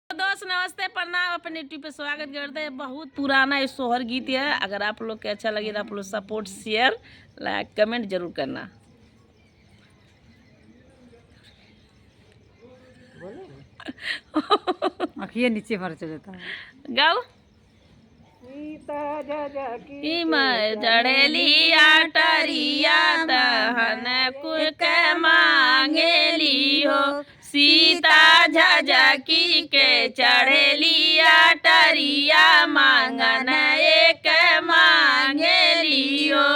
दोस्त नमस्ते प्रणाम, अपने यूट्यूब पे स्वागत करते हैं। बहुत पुराना ये सोहर गीत है। अगर आप लोग के अच्छा लगे तो आप लोग सपोर्ट शेयर लाइक कमेंट जरूर करना। आँखिए नीचे भर चल जाता है। गाओ की मैं जड़ेली आटरिया दहन कुक मांगेली हो, सीता झजकी के चढ़ेली आटरिया मांगन एक मांगेली हो,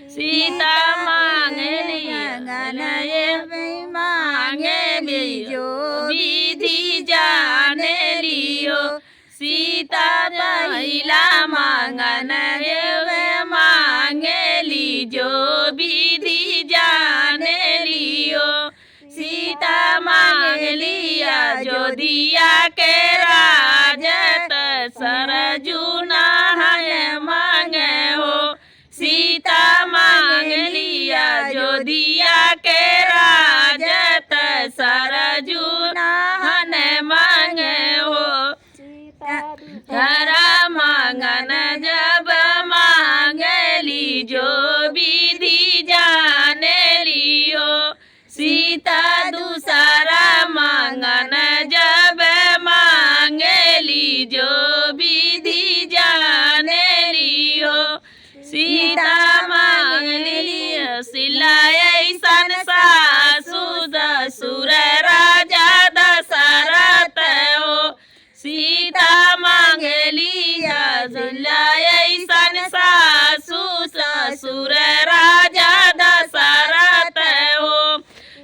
सीता मांगेली मांगन एक मांगे जो विधि जाने लियो, सीता महिला मांगन मांगेली जो विधि जाने लियो, सीता मांग लिया जो दिया के राजत सरजुना है मांगे हो, सीता मांग लिया जो दिया के राजत सरजुना है मांगे हो, हरा मांगन जब मांगली जो विधि जाने लियो, सीता दूसरा मांगन जब मांगली जो विधि जाने लियो, सीता मांग लियो सिलाई सन सासु दसुर राजा दशरथ हो, सीता मांग लिया सिलाई सन सासु ससुर राजा दशरथ हो,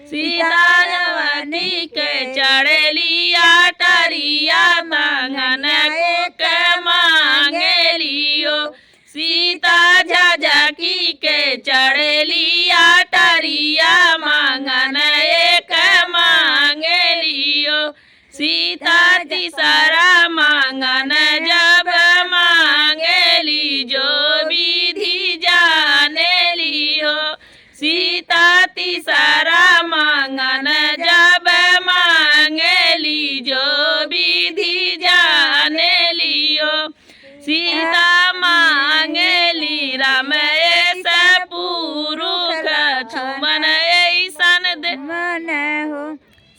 सीता जवानी के चढ़ेली आटरिया मांगन कुक मांगेलियो, सीता झजकी के चढ़ेली आटरिया मांगन एक मांगेलियो, सीता तीसरा मांगन जब मांगेली जो विधि जाने लियो, सीता तीसरा मांगन जब मांगेली जो विधि जाने लियो, सीता मांगेली राम ऐसा पुरुष छुमन ऐसन दे मन हो,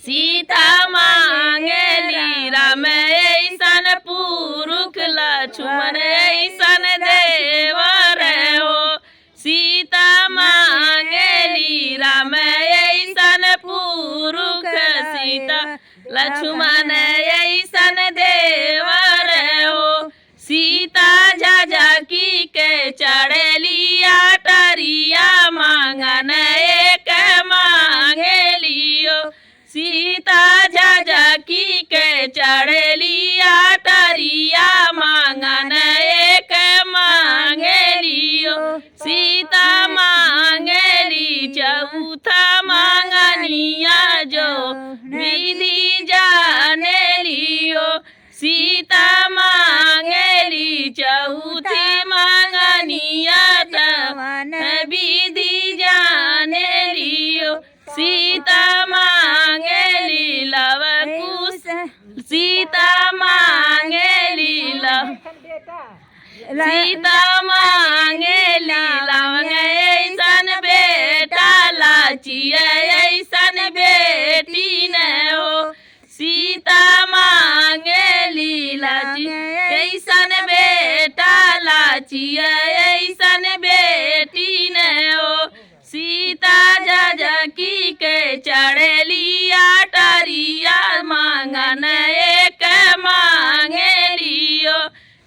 सीता मांगेली राम ऐसन पुरुष लक्ष्मण ऐसन देवर हो, सीता मांगेली राम ऐसन पुरुष सीता लक्ष्मण ऐसन देवर हो, सीता झजकी के चढ़ेली आटरिया मांगन एक मांगेलियो, सीता झजकी के चढ़ेली आटरिया मांगन एक मांगेलियो, सीता मांगेली चौथा मांगनिया जो विधि जाने लियो, सीता मांगेली चौथी मांगनिया तवन विधि जाने लियो, सीता मांगेली लवकुश, सीता मांगेली सीता मांगेली लवंग ऐसन बेटा लाचिया ऐसन बेटी न हो, सीता मांगेली लाची ऐसन बेटा लाचिया ऐसन बेटी न हो, सीता झजकी के चढ़ेली आटरिया मांगन एक मांगेलियो,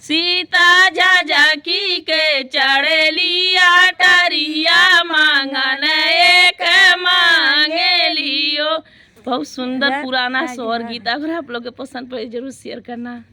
सीता झजकी के चढ़ेली आटरिया मांगन एक मांगेलियो। बहुत सुंदर पुराना सोहर गीत। अगर आप लोग के पसंद पड़े जरूर शेयर करना।